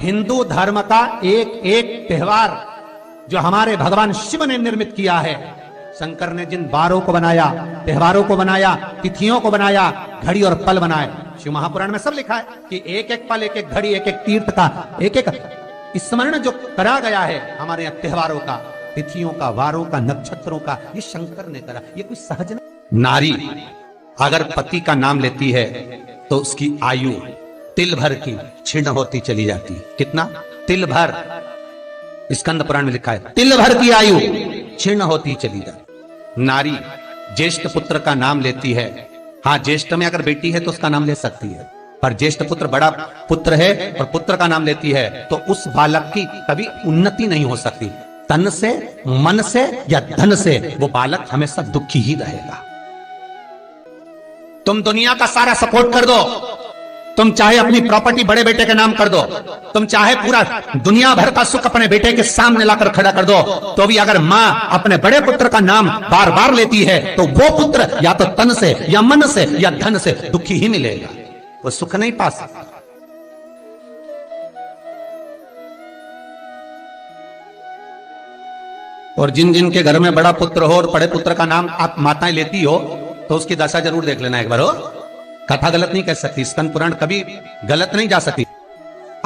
हिंदू धर्म का एक एक त्योहार जो हमारे भगवान शिव ने निर्मित किया है, शंकर ने जिन बारों को बनाया, त्योहारों को बनाया, तिथियों को बनाया, घड़ी और पल बनाए, शिव महापुराण में सब लिखा है कि एक एक पल, एक एक घड़ी, एक एक तीर्थ का, एक एक स्मरण जो करा गया है हमारे यहाँ त्योहारों का, तिथियों का, वारों का, नक्षत्रों का, ये शंकर ने करा। ये कोई सहज नहीं। नारी अगर पति का नाम लेती है तो उसकी आयु तिल भर की क्षीण होती चली जाती है। कितना? तिल भर। स्कंद पुराण में लिखा है तिल भर की आयु क्षीण होती चली जाती। नारी ज्येष्ठ पुत्र का नाम लेती है, हाँ ज्येष्ठ में अगर बेटी है तो उसका नाम ले सकती है, पर ज्येष्ठ पुत्र बड़ा पुत्र है और पुत्र का नाम लेती है तो उस बालक की कभी उन्नति नहीं हो सकती। तन से, मन से या धन से वो बालक हमेशा दुखी ही रहेगा। तुम दुनिया का सारा सपोर्ट कर दो, तुम चाहे अपनी प्रॉपर्टी बड़े बेटे के नाम कर दो, तुम चाहे पूरा दुनिया भर का सुख अपने बेटे के सामने लाकर खड़ा कर दो, तो भी अगर मां अपने बड़े पुत्र का नाम बार बार लेती है तो वो पुत्र या तो तन से या मन से या धन से दुखी ही मिलेगा, वो सुख नहीं पा सकता। और जिन जिन के घर में बड़ा पुत्र हो और बड़े पुत्र का नाम आप माताएं लेती हो तो उसकी दशा जरूर देख लेना एक बार। हो कथा गलत नहीं कह सकती, स्कंद पुराण कभी गलत नहीं जा सकती।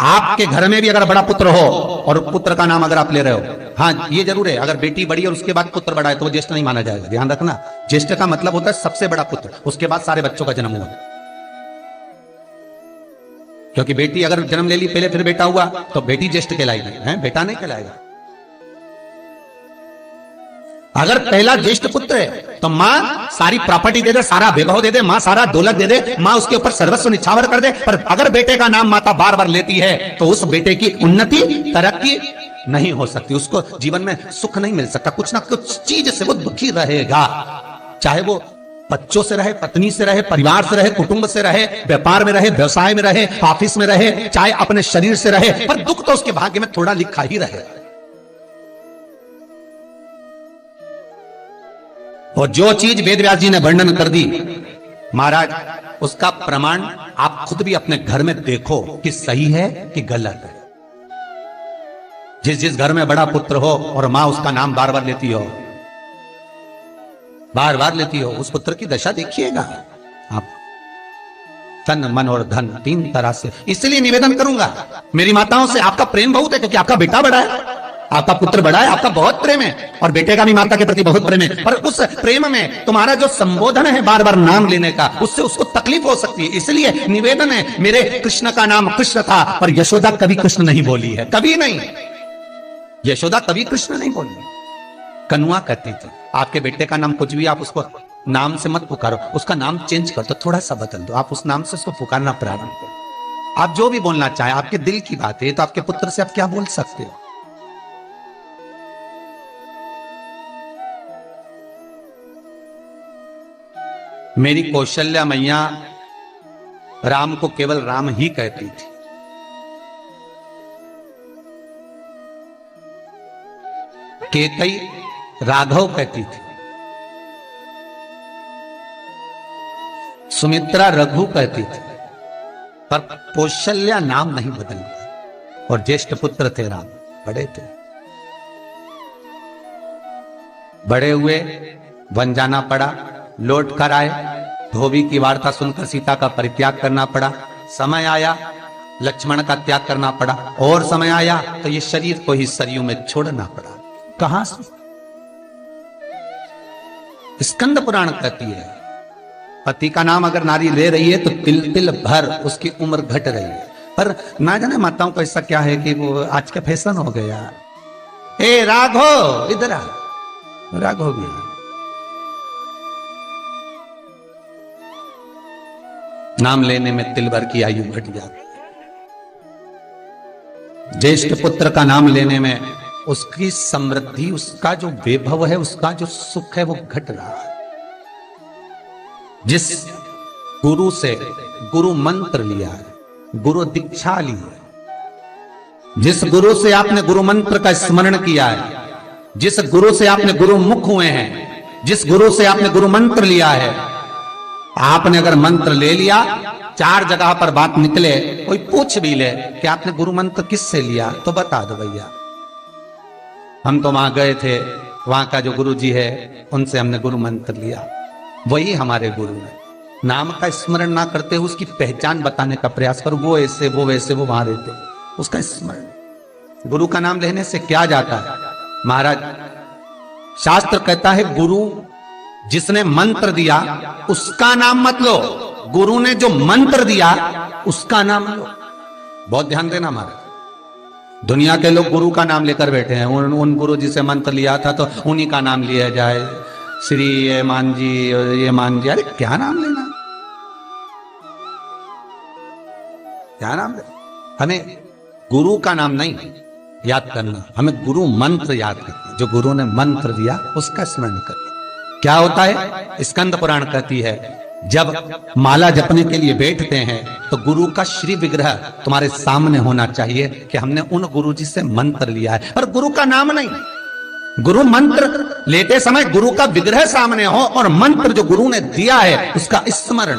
आपके घर में भी अगर बड़ा पुत्र हो और पुत्र का नाम अगर आप ले रहे हो, हाँ ये जरूर है अगर बेटी बड़ी और उसके बाद पुत्र बड़ा है तो वो ज्येष्ठ नहीं माना जाएगा। ध्यान रखना, ज्येष्ठ का मतलब होता है सबसे बड़ा पुत्र, उसके बाद सारे बच्चों का जन्म हुआ। क्योंकि बेटी अगर जन्म ले ली पहले फिर बेटा हुआ तो बेटी ज्येष्ठ कहलाएगी, है बेटा नहीं कहलाएगा। अगर पहला ज्येष्ठ पुत्र है तो मां सारी प्रॉपर्टी दे दे, सारा वैभव दे दे, मां सारा दौलत दे दे, मां उसके ऊपर सर्वस्व निछावर कर दे, पर अगर बेटे का नाम माता बार बार लेती है तो उस बेटे की उन्नति, तरक्की नहीं हो सकती, उसको जीवन में सुख नहीं मिल सकता, कुछ ना कुछ चीज से वो दुखी रहेगा। चाहे वो बच्चों से रहे, पत्नी से रहे, परिवार से रहे, कुटुंब से रहे, व्यापार में रहे, व्यवसाय में रहे, ऑफिस में रहे, चाहे अपने शरीर से रहे, पर दुख तो उसके भाग्य में थोड़ा लिखा ही रहे। और जो चीज वेद व्यास जी ने वर्णन कर दी महाराज, उसका प्रमाण आप खुद भी अपने घर में देखो कि सही है कि गलत है। जिस जिस घर में बड़ा पुत्र हो और मां उसका नाम बार बार लेती हो, बार बार लेती हो, उस पुत्र की दशा देखिएगा आप। तन, मन और धन तीन तरह से। इसलिए निवेदन करूंगा मेरी माताओं से, आपका प्रेम बहुत है क्योंकि आपका बेटा बड़ा है, आपका पुत्र बड़ा है, आपका बहुत प्रेम है और बेटे का भी माता के प्रति बहुत प्रेम है, पर उस प्रेम में तुम्हारा जो संबोधन है बार बार नाम लेने का, उससे उसको तकलीफ हो सकती है। इसलिए निवेदन है, मेरे कृष्ण का नाम कृष्ण था पर यशोदा कभी कृष्ण नहीं बोली है, कभी नहीं, यशोदा कभी कृष्ण नहीं बोली, कनुआ कहती थी। आपके बेटे का नाम कुछ भी, आप उसको नाम से मत पुकारो, उसका नाम चेंज कर दो, थोड़ा सा बदल दो, आप उस नाम से उसको पुकारना प्रारंभ करो। आप जो भी बोलना चाहे, आपके दिल की बात है, तो आपके पुत्र से आप क्या बोल सकते हो। मेरी कौशल्या मैया राम को केवल राम ही कहती थी। केकई राघव कहती थी, सुमित्रा रघु कहती थी, पर कौशल्या नाम नहीं बदलता। और ज्येष्ठ पुत्र थे राम, बड़े थे, बड़े हुए, वन जाना पड़ा, लौट कर आए, धोबी की वार्ता सुनकर सीता का परित्याग करना पड़ा, समय आया लक्ष्मण का त्याग करना पड़ा, और समय आया तो ये शरीर को ही सरयू में छोड़ना पड़ा। कहां से? स्कंद पुराण कहती है पति का नाम अगर नारी ले रही है तो तिल तिल भर उसकी उम्र घट रही है। पर ना जाने माताओं को ऐसा क्या है कि वो आज का फैशन हो गया, ए राघव इधर आ, राघव भी नाम लेने में तिल भर की आयु घट जाती है। ज्येष्ठ पुत्र का नाम लेने में उसकी समृद्धि, उसका जो वैभव है, उसका जो सुख है वो घट रहा है। जिस गुरु से गुरु मंत्र लिया है, गुरु दीक्षा ली है, जिस गुरु से आपने गुरु मंत्र का स्मरण किया है, जिस गुरु से आपने गुरु मुख हुए हैं, जिस गुरु से आपने गुरु मंत्र लिया है, आपने अगर मंत्र ले लिया, 4 जगह पर बात निकले, कोई पूछ भी ले कि आपने गुरु मंत्र किससे लिया, तो बता दो भैया हम तो वहां गए थे, वहां का जो गुरु जी है उनसे हमने गुरु मंत्र लिया, वही हमारे गुरु है। नाम का स्मरण ना करते हुए उसकी पहचान बताने का प्रयास करो, वो ऐसे वो वैसे वो वहां रहते, उसका स्मरण। गुरु का नाम लेने से क्या जाता है महाराज? शास्त्र कहता है गुरु जिसने मंत्र दिया उसका नाम मत लो, गुरु ने जो मंत्र दिया उसका नाम लो। बहुत ध्यान देना महाराज, दुनिया के लोग गुरु का नाम लेकर बैठे हैं, उन गुरु जी से मंत्र लिया था तो उन्हीं का नाम लिया जाए, श्री ये मान जी ये मान जी। अरे क्या नाम लेना, क्या नाम ले? हमें गुरु का नाम नहीं याद करना, हमें गुरु मंत्र याद करना, जो गुरु ने मंत्र दिया उसका स्मरण करना। क्या होता है? स्कंद पुराण कहती है जब माला जपने के लिए बैठते हैं तो गुरु का श्री विग्रह तुम्हारे सामने होना चाहिए कि हमने उन गुरु जी से मंत्र लिया है, पर गुरु का नाम नहीं। गुरु मंत्र लेते समय गुरु का विग्रह सामने हो और मंत्र जो गुरु ने दिया है उसका स्मरण।